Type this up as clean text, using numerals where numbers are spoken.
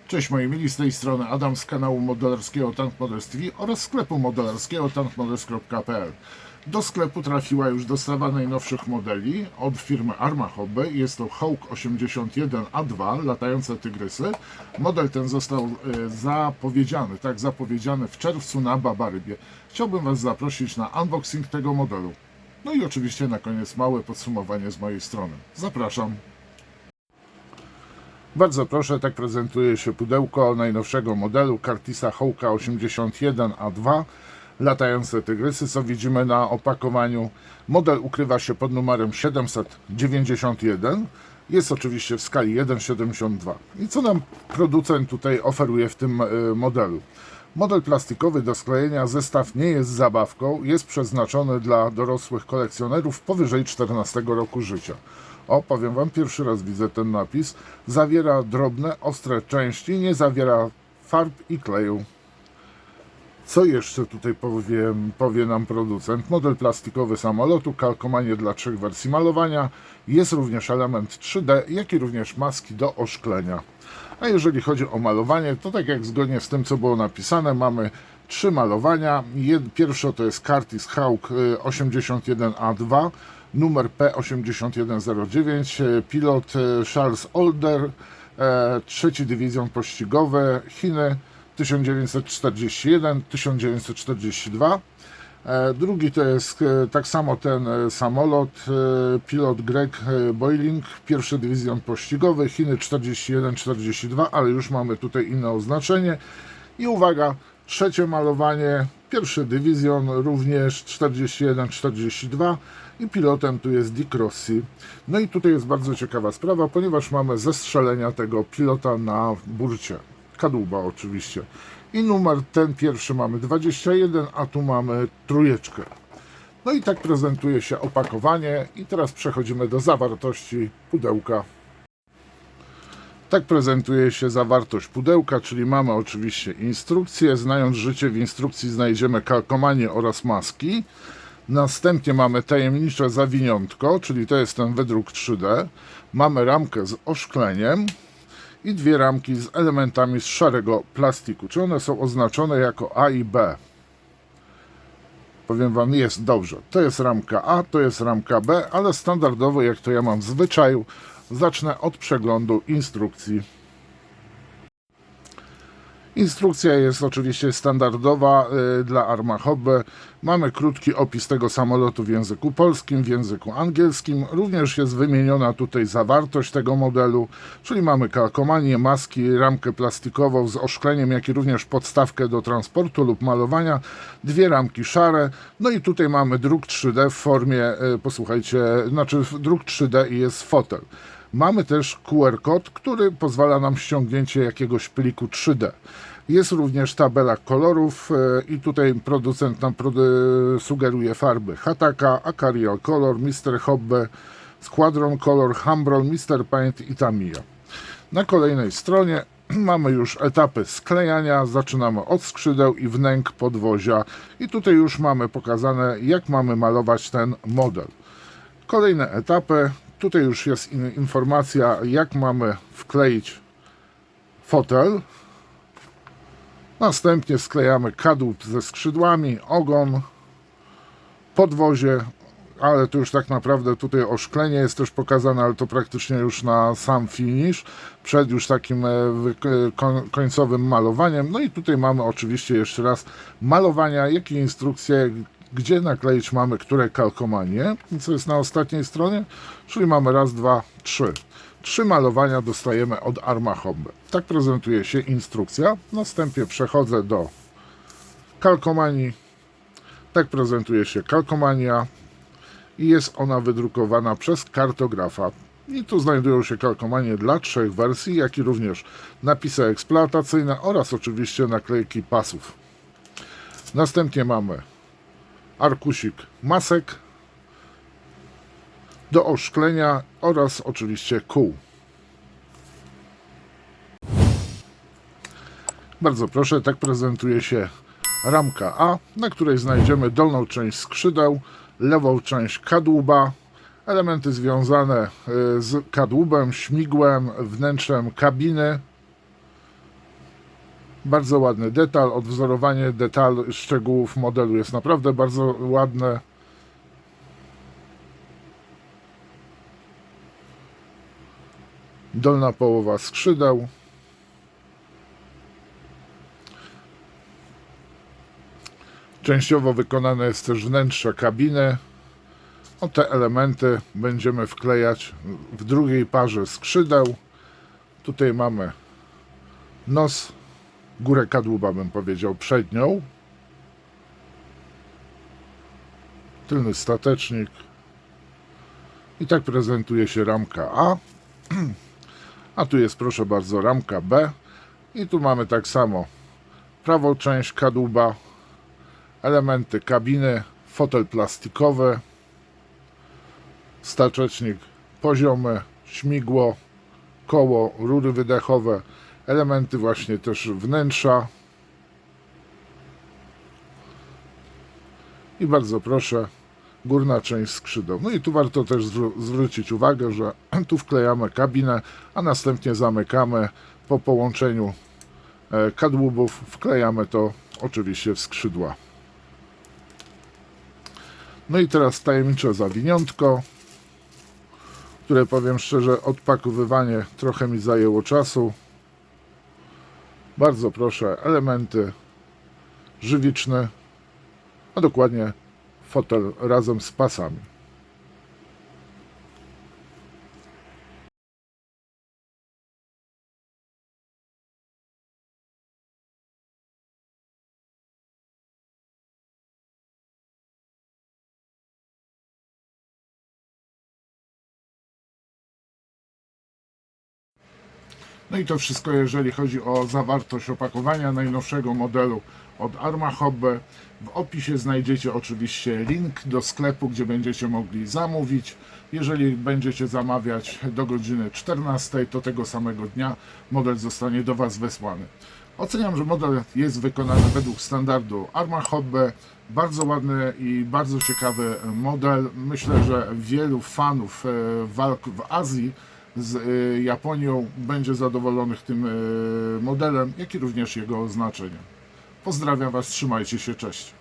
Cześć moi mili, z tej strony Adam z kanału modelarskiego Tank Models TV oraz sklepu modelarskiego tankmodels.pl. Do sklepu trafiła już dostawa najnowszych modeli od firmy Arma Hobby. Jest to Hawk 81A2, latające tygrysy. Model ten został zapowiedziany w czerwcu na Babarybie. Chciałbym Was zaprosić na unboxing tego modelu. No i oczywiście na koniec małe podsumowanie z mojej strony. Zapraszam. Bardzo proszę, tak prezentuje się pudełko najnowszego modelu Curtisa Hawka 81A2, latające tygrysy, co widzimy na opakowaniu. Model ukrywa się pod numerem 791, jest oczywiście w skali 1,72. I co nam producent tutaj oferuje w tym modelu? Model plastikowy do sklejenia, zestaw nie jest zabawką, jest przeznaczony dla dorosłych kolekcjonerów powyżej 14 roku życia. O, powiem Wam, pierwszy raz widzę ten napis. Zawiera drobne, ostre części, nie zawiera farb i kleju. Co jeszcze tutaj powie nam producent? Model plastikowy samolotu, kalkomanie dla 3 wersji malowania. Jest również element 3D, jak i również maski do oszklenia. A jeżeli chodzi o malowanie, to tak jak zgodnie z tym, co było napisane, mamy 3 malowania. Pierwsze to jest Curtis Hawk 81A2, numer P8109, pilot Charles Older, 3. Dywizjon Pościgowy, Chiny 1941-1942. Drugi to jest tak samo ten samolot, pilot Greg Boiling, 1. Dywizjon Pościgowy, Chiny 41-42, ale już mamy tutaj inne oznaczenie. I uwaga, trzecie malowanie, 1. Dywizjon, również 41-42 i pilotem tu jest Dick Rossi. No i tutaj jest bardzo ciekawa sprawa, ponieważ mamy zestrzelenia tego pilota na burcie. Kadłuba oczywiście. I numer ten pierwszy mamy 21, a tu mamy 3. No i tak prezentuje się opakowanie i teraz przechodzimy do zawartości pudełka. Tak prezentuje się zawartość pudełka, czyli mamy oczywiście instrukcję. Znając życie, w instrukcji znajdziemy kalkomanie oraz maski. Następnie mamy tajemnicze zawiniątko, czyli to jest ten wydruk 3D. Mamy ramkę z oszkleniem i 2 ramki z elementami z szarego plastiku. Czy one są oznaczone jako A i B? Powiem Wam, jest dobrze. To jest ramka A, to jest ramka B, ale standardowo, jak to ja mam w zwyczaju, zacznę od przeglądu instrukcji. Instrukcja jest oczywiście standardowa dla Arma Hobby. Mamy krótki opis tego samolotu w języku polskim, w języku angielskim. Również jest wymieniona tutaj zawartość tego modelu, czyli mamy kalkomanię, maski, ramkę plastikową z oszkleniem, jak i również podstawkę do transportu lub malowania, 2 ramki szare. No i tutaj mamy druk 3D w formie, posłuchajcie, druk 3D i jest fotel. Mamy też QR kod, który pozwala nam ściągnięcie jakiegoś pliku 3D. Jest również tabela kolorów i tutaj producent nam sugeruje farby Hataka, Acarial Color, Mr. Hobby, Squadron Color, Humbrol, Mr. Paint i Tamiya. Na kolejnej stronie mamy już etapy sklejania. Zaczynamy od skrzydeł i wnęk podwozia. I tutaj już mamy pokazane, jak mamy malować ten model. Kolejne etapy. Tutaj już jest informacja, jak mamy wkleić fotel. Następnie sklejamy kadłub ze skrzydłami, ogon, podwozie, ale to już tak naprawdę tutaj oszklenie jest też pokazane, ale to praktycznie już na sam finish, przed już takim końcowym malowaniem. No i tutaj mamy oczywiście jeszcze raz malowania, jak i instrukcje, gdzie nakleić mamy które kalkomanie, co jest na ostatniej stronie, czyli mamy raz, 2, 3. 3 malowania dostajemy od Arma Hobby. Tak prezentuje się instrukcja. Następnie przechodzę do kalkomanii. Tak prezentuje się kalkomania i jest ona wydrukowana przez kartografa. I tu znajdują się kalkomanie dla 3 wersji, jak i również napisy eksploatacyjne oraz oczywiście naklejki pasów. Następnie mamy arkusik masek do oszklenia oraz oczywiście kół. Bardzo proszę, tak prezentuje się ramka A, na której znajdziemy dolną część skrzydeł, lewą część kadłuba, elementy związane z kadłubem, śmigłem, wnętrzem kabiny, Bardzo ładny detal, odwzorowanie detalu, szczegółów modelu jest naprawdę bardzo ładne. Dolna połowa skrzydeł. Częściowo wykonane jest też wnętrze kabiny. Te elementy będziemy wklejać w drugiej parze skrzydeł. Tutaj mamy nos, górę kadłuba bym powiedział przednią, tylny statecznik i tak prezentuje się ramka A. A tu jest, proszę bardzo, ramka B i tu mamy tak samo prawą część kadłuba, elementy kabiny, fotel plastikowy, statecznik poziomy, śmigło, koło, rury wydechowe, elementy właśnie też wnętrza. I bardzo proszę, górna część skrzydeł. No i tu warto też zwrócić uwagę, że tu wklejamy kabinę, a następnie zamykamy po połączeniu kadłubów, wklejamy to oczywiście w skrzydła. No i teraz tajemnicze zawiniątko, które, powiem szczerze, odpakowywanie trochę mi zajęło czasu. Bardzo proszę, elementy żywiczne, a dokładnie fotel razem z pasami. No i to wszystko, jeżeli chodzi o zawartość opakowania najnowszego modelu od Arma Hobby. W opisie znajdziecie oczywiście link do sklepu, gdzie będziecie mogli zamówić. Jeżeli będziecie zamawiać do godziny 14, to tego samego dnia model zostanie do Was wysłany. Oceniam, że model jest wykonany według standardu Arma Hobby. Bardzo ładny i bardzo ciekawy model. Myślę, że wielu fanów walk w Azji z Japonią będzie zadowolonych tym modelem, jak i również jego oznaczeniem. Pozdrawiam Was, trzymajcie się, cześć.